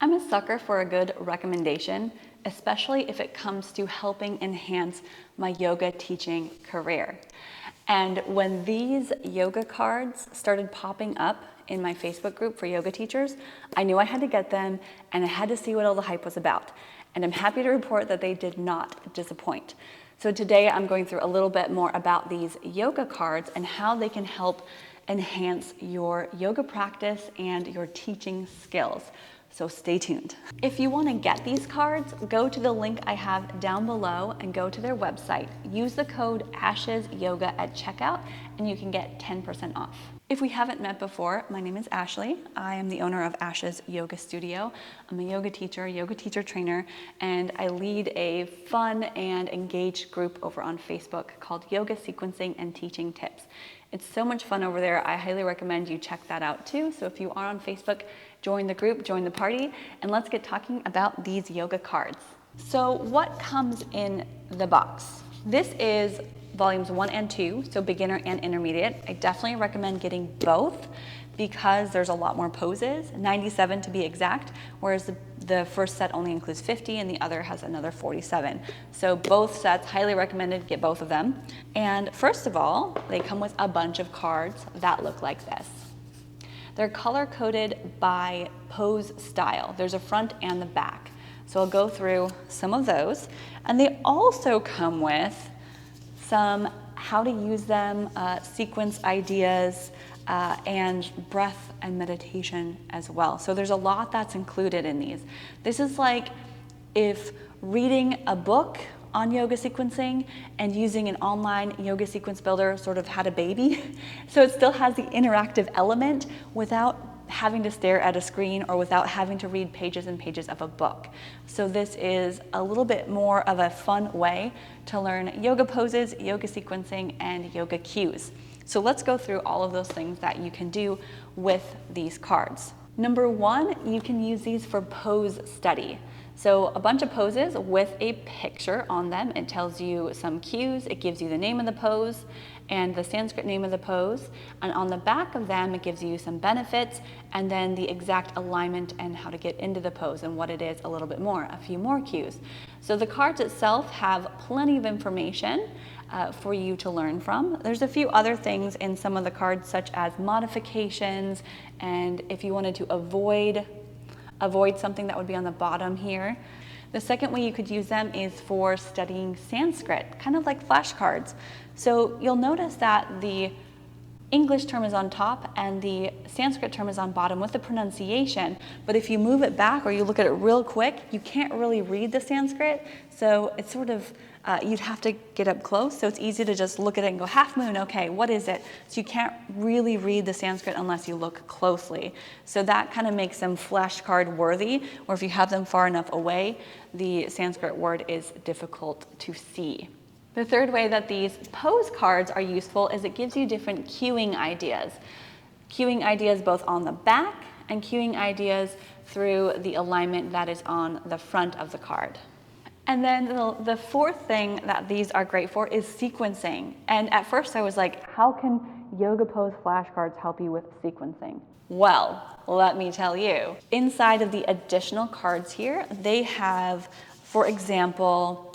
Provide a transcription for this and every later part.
I'm a sucker for a good recommendation, especially if it comes to helping enhance my yoga teaching career. And when these yoga cards started popping up in my Facebook group for yoga teachers, I knew I had to get them and I had to see what all the hype was about. And I'm happy to report that they did not disappoint. So today I'm going through a little bit more about these yoga cards and how they can help enhance your yoga practice and your teaching skills. So stay tuned. If you want to get these cards, go to the link I have down below and go to their website. Use the code ASHESYOGA at checkout and you can get 10% off. If we haven't met before, my name is Ashley. I am the owner of Ashes Yoga Studio. I'm a yoga teacher trainer, and I lead a fun and engaged group over on Facebook called Yoga Sequencing and Teaching Tips. It's so much fun over there. I highly recommend you check that out too. So if you are on Facebook, join the group, join the party, and let's get talking about these yoga cards. So what comes in the box? This is volumes 1 and 2, so beginner and intermediate. I definitely recommend getting both because there's a lot more poses, 97 to be exact, whereas the first set only includes 50 and the other has another 47. So both sets, highly recommended, get both of them. And first of all, they come with a bunch of cards that look like this. They're color-coded by pose style. There's a front and the back. So I'll go through some of those. And they also come with some how to use them, sequence ideas, and breath and meditation as well. So there's a lot that's included in these. This is like if reading a book on yoga sequencing and using an online yoga sequence builder sort of had a baby. So it still has the interactive element without having to stare at a screen or without having to read pages and pages of a book. So this is a little bit more of a fun way to learn yoga poses, yoga sequencing, and yoga cues. So let's go through all of those things that you can do with these cards. Number 1, you can use these for pose study. So a bunch of poses with a picture on them. It tells you some cues, it gives you the name of the pose and the Sanskrit name of the pose. And on the back of them, it gives you some benefits and then the exact alignment and how to get into the pose and what it is a little bit more, a few more cues. So the cards itself have plenty of information for you to learn from. There's a few other things in some of the cards such as modifications and if you wanted to avoid something that would be on the bottom here. The second way you could use them is for studying Sanskrit, kind of like flashcards. So you'll notice that the English term is on top and the Sanskrit term is on bottom with the pronunciation, but if you move it back or you look at it real quick, you can't really read the Sanskrit, so it's sort of, you'd have to get up close, so it's easy to just look at it and go, half moon, okay, what is it? So you can't really read the Sanskrit unless you look closely. So that kind of makes them flashcard worthy, or if you have them far enough away, the Sanskrit word is difficult to see. The third way that these pose cards are useful is it gives you different cueing ideas. Cueing ideas both on the back and cueing ideas through the alignment that is on the front of the card. And then the fourth thing that these are great for is sequencing. And at first I was like, how can yoga pose flashcards help you with sequencing? Well, let me tell you. Inside of the additional cards here, they have, for example,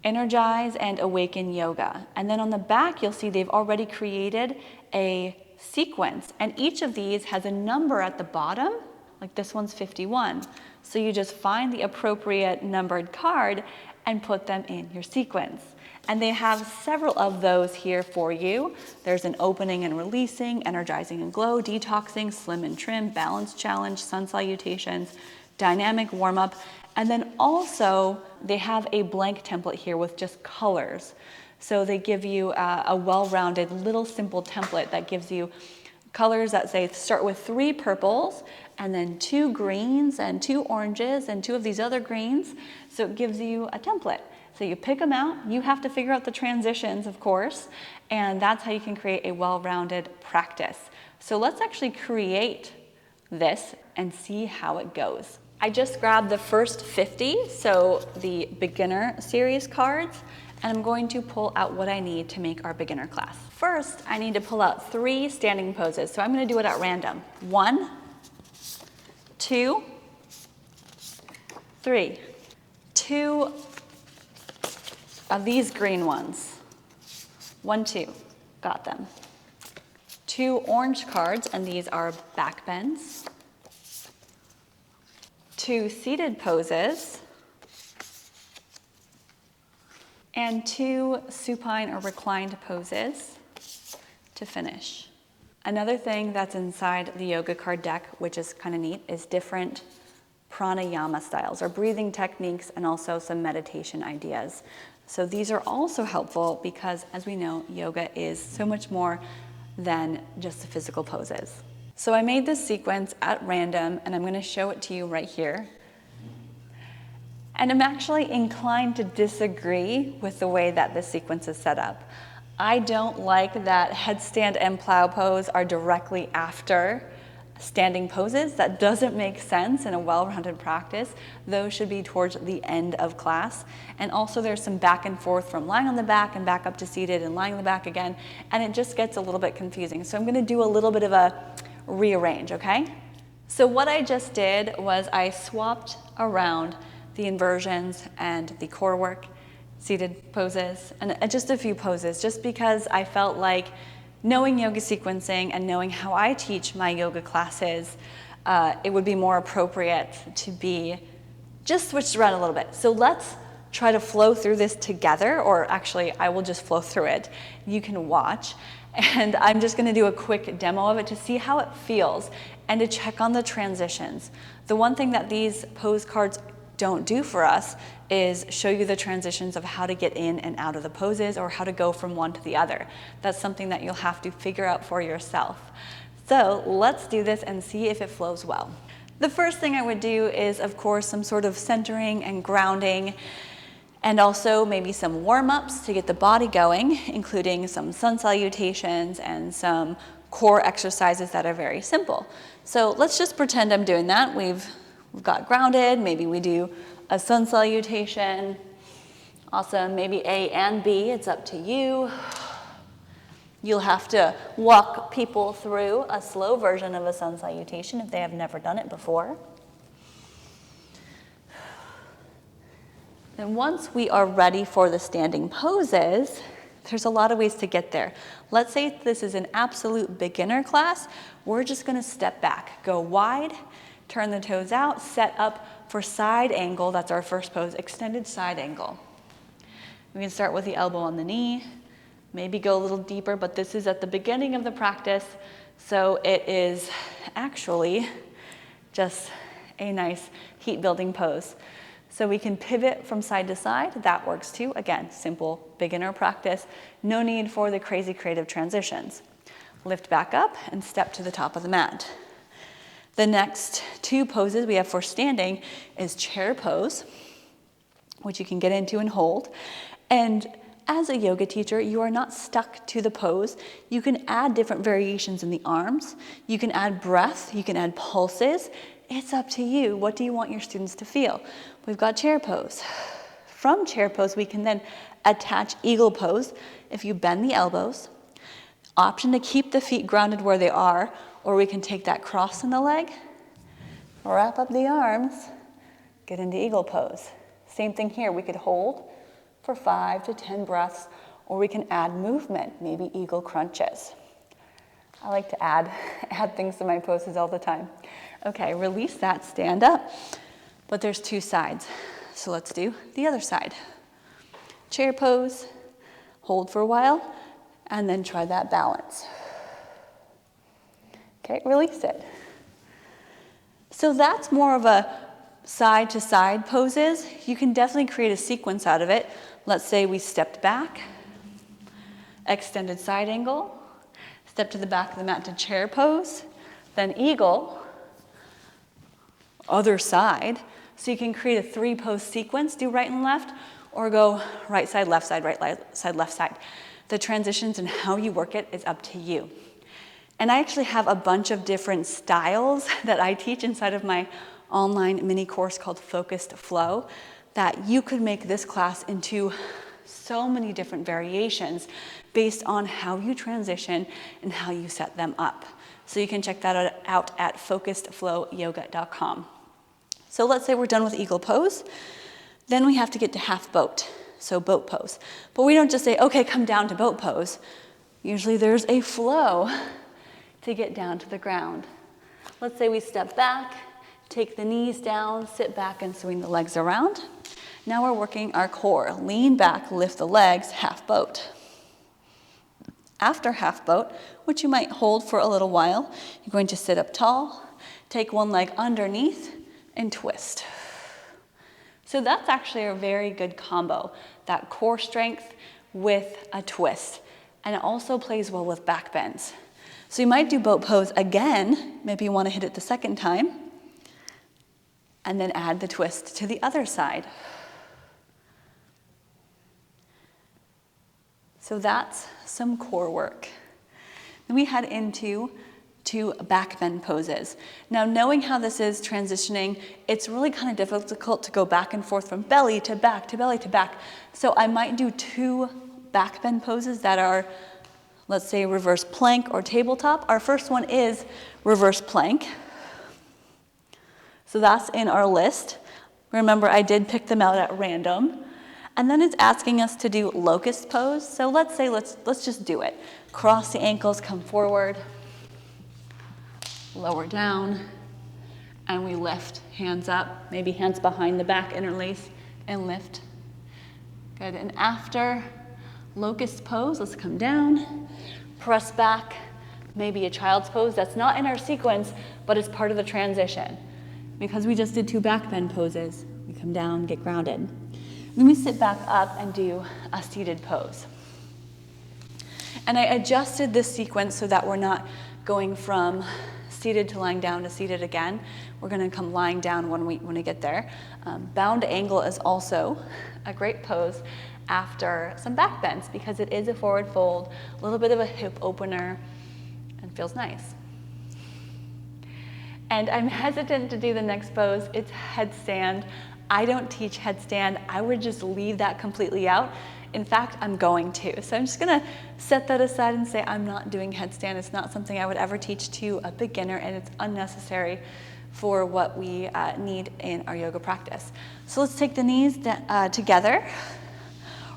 Energize and Awaken Yoga. And then on the back, you'll see they've already created a sequence. And each of these has a number at the bottom, like this one's 51. So you just find the appropriate numbered card and put them in your sequence. And they have several of those here for you. There's an opening and releasing, energizing and glow, detoxing, slim and trim, balance challenge, sun salutations, dynamic warm-up. And then also they have a blank template here with just colors. So they give you a well-rounded little simple template that gives you colors that say start with 3 purples and then 2 greens and 2 oranges and 2 of these other greens. So it gives you a template. So you pick them out, you have to figure out the transitions, of course, and that's how you can create a well-rounded practice. So let's actually create this and see how it goes. I just grabbed the first 50, so the beginner series cards, and I'm going to pull out what I need to make our beginner class. First, I need to pull out 3 standing poses, so I'm going to do it at random. 1, 2, 3. 2 of these green ones. 1, 2, got them. 2 orange cards, and these are back bends. 2 seated poses. And 2 supine or reclined poses to finish. Another thing that's inside the yoga card deck, which is kind of neat, is different pranayama styles or breathing techniques, and also some meditation ideas. So these are also helpful because, as we know, yoga is so much more than just the physical poses. So I made this sequence at random, and I'm going to show it to you right here. And I'm actually inclined to disagree with the way that this sequence is set up. I don't like that headstand and plow pose are directly after standing poses. That doesn't make sense in a well-rounded practice. Those should be towards the end of class. And also there's some back and forth from lying on the back and back up to seated and lying on the back again, and it just gets a little bit confusing. So I'm gonna do a little bit of a rearrange, okay? So what I just did was I swapped around the inversions and the core work, seated poses, and just a few poses, just because I felt like knowing yoga sequencing and knowing how I teach my yoga classes, it would be more appropriate to be just switched around a little bit. So let's try to flow through this together, or actually I will just flow through it. You can watch, and I'm just gonna do a quick demo of it to see how it feels and to check on the transitions. The one thing that these pose cards don't do for us is show you the transitions of how to get in and out of the poses or how to go from one to the other. That's something that you'll have to figure out for yourself. So let's do this and see if it flows well. The first thing I would do is, of course, some sort of centering and grounding, and also maybe some warm-ups to get the body going, including some sun salutations and some core exercises that are very simple. So let's just pretend I'm doing that. We've got grounded, maybe we do a sun salutation. Awesome, maybe A and B, it's up to you. You'll have to walk people through a slow version of a sun salutation if they have never done it before. And once we are ready for the standing poses, there's a lot of ways to get there. Let's say this is an absolute beginner class. We're just gonna step back, go wide, turn the toes out, set up for side angle. That's our first pose, extended side angle. We can start with the elbow on the knee, maybe go a little deeper, but this is at the beginning of the practice, so it is actually just a nice heat building pose. So we can pivot from side to side, that works too. Again, simple beginner practice, no need for the crazy creative transitions. Lift back up and step to the top of the mat. The next 2 poses we have for standing is chair pose, which you can get into and hold. And as a yoga teacher, you are not stuck to the pose. You can add different variations in the arms. You can add breath. You can add pulses. It's up to you. What do you want your students to feel? We've got chair pose. From chair pose, we can then attach eagle pose. If you bend the elbows, option to keep the feet grounded where they are, or we can take that cross in the leg, wrap up the arms, get into eagle pose. Same thing here, we could hold for 5 to 10 breaths, or we can add movement, maybe eagle crunches. I like to add things to my poses all the time. Okay, release that, stand up, but there's 2 sides. So let's do the other side. Chair pose, hold for a while, and then try that balance. Okay, release it. So that's more of a side to side poses. You can definitely create a sequence out of it. Let's say we stepped back, extended side angle, step to the back of the mat to chair pose, then eagle, other side. So you can create a 3-pose sequence, do right and left, or go right side, left side, right side, left side. The transitions and how you work it is up to you. And I actually have a bunch of different styles that I teach inside of my online mini course called Focused Flow, that you could make this class into so many different variations based on how you transition and how you set them up. So you can check that out at focusedflowyoga.com. So let's say we're done with eagle pose. Then we have to get to half boat, so boat pose. But we don't just say, okay, come down to boat pose. Usually there's a flow to get down to the ground. Let's say we step back, take the knees down, sit back and swing the legs around. Now we're working our core. Lean back, lift the legs, half boat. After half boat, which you might hold for a little while, you're going to sit up tall, take one leg underneath, and twist. So that's actually a very good combo, that core strength with a twist. And it also plays well with back bends. So you might do boat pose again, maybe you want to hit it the second time, and then add the twist to the other side. So that's some core work. Then we head into 2 back bend poses. Now, knowing how this is transitioning, it's really kind of difficult to go back and forth from belly to back to belly to back. So I might do 2 back bend poses that are, let's say, reverse plank or tabletop. Our first one is reverse plank. So that's in our list. Remember, I did pick them out at random. And then it's asking us to do locust pose. So let's say, let's just do it. Cross the ankles, come forward, lower down, and we lift. Hands up, maybe hands behind the back, interlace, and lift. Good, and after locust pose, let's come down, press back, maybe a child's pose. That's not in our sequence, but it's part of the transition. Because we just did 2 back bend poses, we come down, get grounded. Then we sit back up and do a seated pose. And I adjusted this sequence so that we're not going from seated to lying down to seated again. We're gonna come lying down when we get there. Bound angle is also a great pose after some back bends because it is a forward fold, a little bit of a hip opener, and feels nice. And I'm hesitant to do the next pose. It's headstand. I don't teach headstand. I would just leave that completely out. In fact, I'm going to. So I'm just gonna set that aside and say I'm not doing headstand. It's not something I would ever teach to a beginner, and it's unnecessary for what we need in our yoga practice. So let's take the knees together,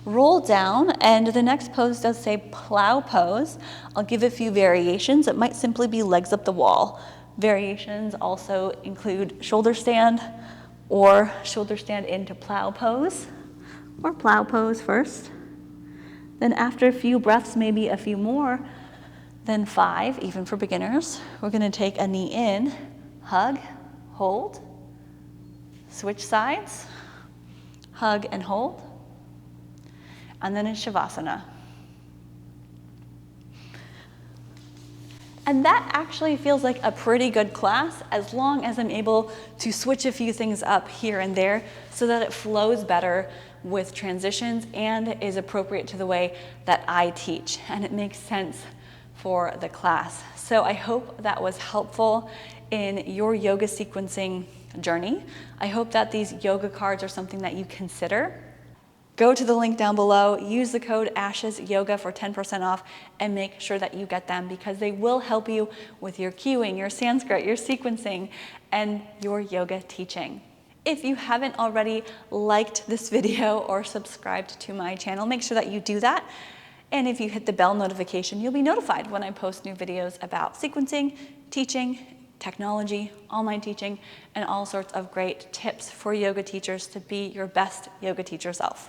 roll down, and the next pose does say plow pose. I'll give a few variations. It might simply be legs up the wall. Variations also include shoulder stand or shoulder stand into plow pose, or plow pose first. Then after a few breaths, maybe a few more than 5, even for beginners, we're gonna take a knee in, hug, hold, switch sides, hug and hold, and then in Shavasana. And that actually feels like a pretty good class as long as I'm able to switch a few things up here and there so that it flows better with transitions and is appropriate to the way that I teach, and it makes sense for the class. So I hope that was helpful in your yoga sequencing journey. I hope that these yoga cards are something that you consider. Go to the link down below, use the code ASHESYOGA for 10% off, and make sure that you get them because they will help you with your cueing, your Sanskrit, your sequencing, and your yoga teaching. If you haven't already liked this video or subscribed to my channel, make sure that you do that. And if you hit the bell notification, you'll be notified when I post new videos about sequencing, teaching, technology, online teaching, and all sorts of great tips for yoga teachers to be your best yoga teacher self.